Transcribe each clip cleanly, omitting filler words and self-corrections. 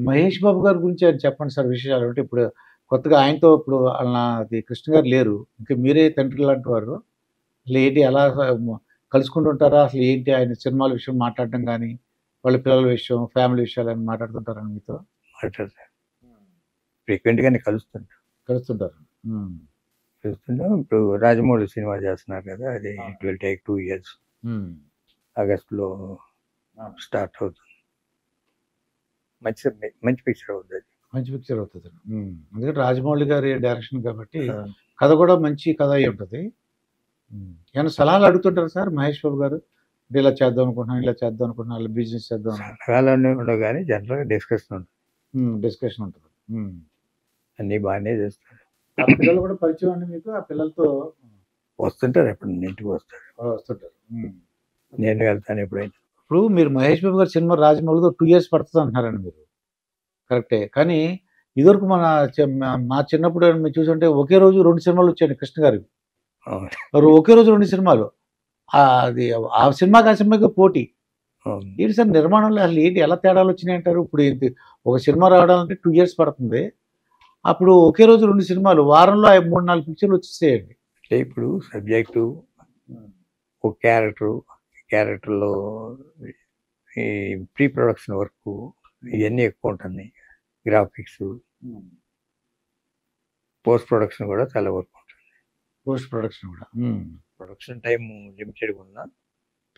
మహేష్ బాబు గారి గురించి ఆయన చెప్పండి సార్ విశేషాలు. అంటే ఇప్పుడు కొత్తగా ఆయనతో ఇప్పుడు అది కృష్ణ గారు లేరు. ఇంక మీరే తండ్రి లాంటి వారు. అసలు ఏంటి ఎలా కలుసుకుంటుంటారా? అసలు ఏంటి ఆయన సినిమాల విషయం మాట్లాడడం గాని, వాళ్ళ పిల్లల విషయం, ఫ్యామిలీ విషయాలని మాట్లాడుతుంటారా మీతో? మాట్లాడతారు. ఫ్రీక్వెంట్ గానే కలుస్తుంటాం. కలుస్తుంటారు. హ్మ్. కలుస్తుంటాం. ఇప్పుడు రాజమౌళి సినిమా చేస్తున్నారు కదా! అది ఇట్ విల్ టేక్ 2 ఇయర్స్. హ్మ్. ఆగస్ట్‌లో స్టార్ట్ అవుతుంది. మంచి పిక్చర్ అవుద్దది. మంచి పిక్చర్ అవుతది. హ్మ్. ఎందుకంటే రాజమౌళి గారి డైరెక్షన్ కాబట్టి ఆ! కథ కూడా మంచి కథ అయ్యుంటది. హ్మ్. ఏమైనా సలహాలు అడుగుతుంటారా సార్ మహేష్ బాబు గారు? అంటే ఇలా చేద్దాం అనుకుంటున్నాను, ఇలా చేద్దాం అనుకుంటున్నాను, ఇలా బిజినెస్ చేద్దాం అని. సలహాలన్నీ ఉండవు గానీ జనరల్‌గా డిస్కషన్ ఉంటుంది. డిస్కషన్ ఉంటది. హ్మ్. అన్నీ బానే చేస్తారు. ఆ పిల్లలు కూడా పరిచయం అండి మీకు? ఆ పిల్లలతో వస్తుంటారు ఎప్పుడన్నా ఇంటికి వస్తారు. వస్తుంటారు. హ్మ్. నేను వెళ్తాను ఎప్పుడైనా. ఇప్పుడు మీరు మహేష్ బాబు గారి సినిమా 'రాజమౌళి'తో 2 ఇయర్స్ పడతదంటున్నారండి మీరు. కరెక్టే. కానీ ఇదివరకు మన మా చిన్నప్పుడు మీరు చూసుంటే ఒకే రోజు 2 సినిమాలొచ్చాయండి కృష్ణ గారివి. అవును. ఒకే రోజు 2 సినిమాలు. అది ఆ సినిమాకి, ఆ సినిమాకి పోటీ. అవును. ఏంటి సార్ నిర్మాణంలో అసలు ఏంటి ఎలా తేడాలొచ్చినాయంటారు? ఇప్పుడు ఏంటి ఒక సినిమా రావడాలంటే 2 ఇయర్స్ పడుతుంది. అప్పుడు ఒకే రోజు 2 సినిమాలు. వారంలో 3, 4 పిక్చర్‌లు వచ్చేసాయండి. అంటే ఇప్పుడు సబ్జెక్టు, హ్మ్. ఒక క్యారెక్టర్‌లో ఈ ప్రీ ప్రొడక్షన్ వర్కు ఇయన్నీ ఎక్కువుంటున్నాయి. గ్రాఫిక్సు, హ్మ్. పోస్ట్ ప్రొడక్షన్ కూడా చాలా వర్క్ ఉంటుంది. పోస్ట్ ప్రొడక్షన్ గూడా. హ్మ్. ప్రొడక్షన్ టైము లిమిటెడ్‌గా ఉన్నా,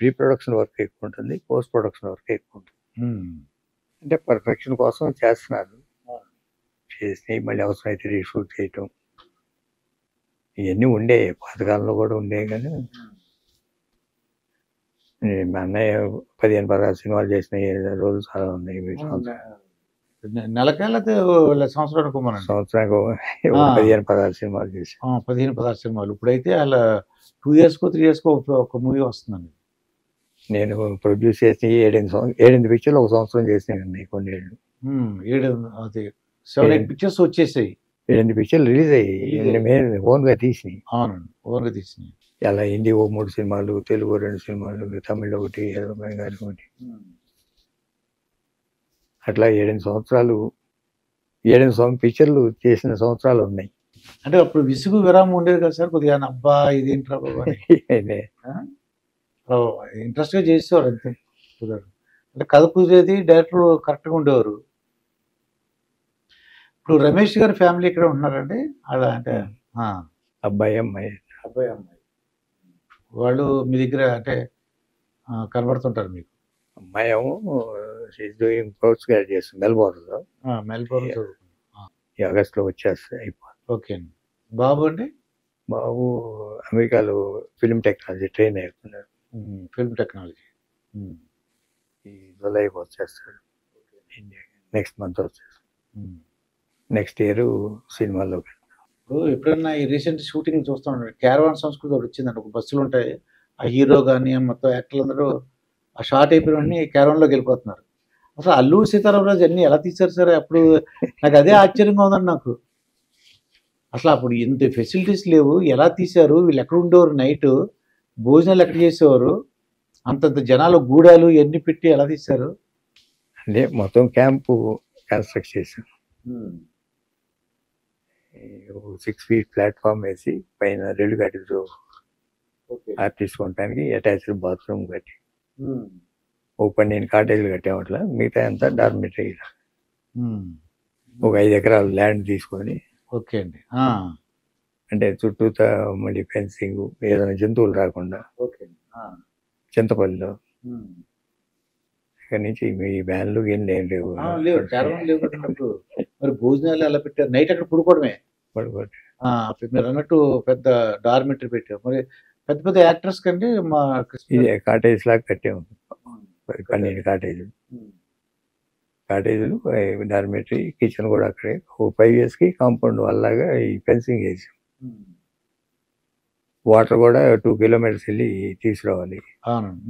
ప్రీ ప్రొడక్షన్ వర్క్ ఎక్కువుంటుంది. పోస్ట్ ప్రొడక్షన్ వర్క్ ఎక్కువుంటుంది. హ్మ్. అంటే పర్ఫెక్షన్ కోసం చేస్తున్నారు. ఆ! చేసి మళ్ళీ అవసరమైతే రీషూట్ చేయటం. ఇయన్నీ ఉండేయి. పాతకాలంలో కూడా ఉండేయి గానీ, మా అన్నయ్య 15, 16 సినిమాలు చేసిన రోజులు చాలా ఉన్నాయి. నెలకా లేతే సంవత్సరానికో మనండి? సంవత్సరానికి ఆ! 15, 16 సినిమాలు చేశాను. 15, 16 సినిమాలు. ఇప్పుడైతే అలా 2 ఇయర్స్‌కో, 3 ఇయర్స్‌కో ఒక మూవీ వస్తుందండి. నేను ప్రొడ్యూస్ చేసి 7, 8 పిక్చర్‌లు ఒక సంవత్సరం చేశానండి కొన్నేళ్ళు. 7 అది 7, 8 పిక్చర్స్ వచ్చేసాయి. 7, 8 పిక్చర్‌లు రిలీజ్ అయ్యాయి. మేము ఓన్‌గా తీసినయి. అవునండి. ఓన్‌గా తీసినయి. అలా హిందీ ఓ 3 సినిమాలు, తెలుగు 2 సినిమాలు, తమిళ్ ఒకటి, బెంగాలీ ఒకటి. అట్లా 7, 8 సంవత్సరాలు 7, 8 పిక్చర్‌లు చేసిన సంవత్సరాలు ఉన్నాయి. అంటే అప్పుడు విసుగు, విరామం ఉండేది కదా సార్ కొద్దిగా అబ్బా! ఇదేంట్రా బాబు అని. ఆ! ఇంట్రెస్ట్‌గా చేసేవారు అంతే. కుదరదు. అంటే కథ కుదిరేది, డైరెక్టర్ కరెక్ట్‌గా ఉండేవారు. ఇప్పుడు రమేష్ గారి ఫ్యామిలీ ఇక్కడే ఉంటున్నారండి? అలా అంటే ఆ! అబ్బాయి, అమ్మాయి. అబ్బాయి, అమ్మాయి. వాళ్ళు మీ దగ్గర అంటే కనబడుతుంటారు మీకు. అమ్మాయేమో she is doing post graduation మెల్బోర్న్‌లో. మెల్బోర్న్ చదువుకుంది. ఈ ఆగస్ట్‌లో వచ్చేస్తది అయిపోతుంది. ఓకే అండి. బాబు అండి? బాబు అమెరికాలో ఫిల్మ్ టెక్నాలజీ ట్రైన్ అవుతున్నాడు. Film technology. హ్మ్. ఈ జూలైకి వచ్చేస్తాడు ఇండియాకి. నెక్స్ట్ మంత్ వచ్చేస్తాడు. నెక్స్ట్ ఇయర్ సినిమాల్లోకి. ఇప్పుడు ఎప్పుడన్నా ఈ రీసెంట్ షూటింగ్ చూస్తాం. క్యారవాన్ సంస్కృతి ఒకటి వచ్చిందండి. ఒక బస్సులు ఉంటాయి. ఆ హీరో గాని, మొత్తం యాక్టర్లందరూ ఆ షాట్ అయిపోయిన వెంటనే క్యారవాన్‌లోకి వెళ్ళిపోతున్నారు. అసలు 'అల్లూరి సీతారామరాజు' అన్నీ ఎలా తీశారు సార్? అప్పుడు నాకు అదే ఆశ్చర్యంగా ఉందండి నాకు. అసలు అప్పుడు ఇంత ఫెసిలిటీస్ లేవు. ఎలా తీశారు? వీళ్ళు ఎక్కడ ఉండేవారు నైటు? భోజనాలు ఎక్కడ చేసేవారు? అంతంత జనాలు గూడాలు ఇయన్నీ పెట్టి ఎలా తీశారు? అంటే మొత్తం క్యాంపు కన్స్ట్రక్ట్ చేశాం. 6 ఫీట్ ప్లాట్‌ఫామ్ వేసి పైన రైలు గట్టితో ఆర్టిస్ట్ ఉండటానికి అటాచ్డ్ బాత్రూమ్ కట్టి ఓ 12 కాటేజ్‌లు కట్టాం అట్లా. మిగతా అంతా డార్మిటరీ. ఒక 5 ఎకరాలు ల్యాండ్ తీసుకొని ఓకే అండి. అంటే చుట్టూతా మళ్ళీ ఫెన్సింగ్ ఏదైనా జంతువులు రాకుండా ఓకే. చింతపల్లిలో. ఇక్కడి నుంచి ఈ వ్యాన్లు గిన్లు ఏం లేవు. లేవు. క్యారవాన్ లేవు కదండీ అప్పుడు. మరి భోజనాలు ఎలా పెట్టారు? నైట్ అక్కడ పడుకోవడమే. పడుకోవడం. మీరన్నట్టు పెద్ద డార్మిటరీ పెట్టారు. మరి పెద్ద పెద్ద యాక్టర్స్ కండి మా ఇదే కాటేజ్ లాగా కట్టాము. 12 కాటేజీలు. కాటేజీలు, డార్మిటరీ, కిచెన్ కూడా అక్కడే. ఓ 5 ఇయర్స్‌కి కాంపౌండ్ వాల్ లాగా ఈ ఫెన్సింగ్ వేసాం. వాటర్ కూడా 2 కిలోమీటర్స్ వెళ్ళి తీసుకురావాలి. అవునండి.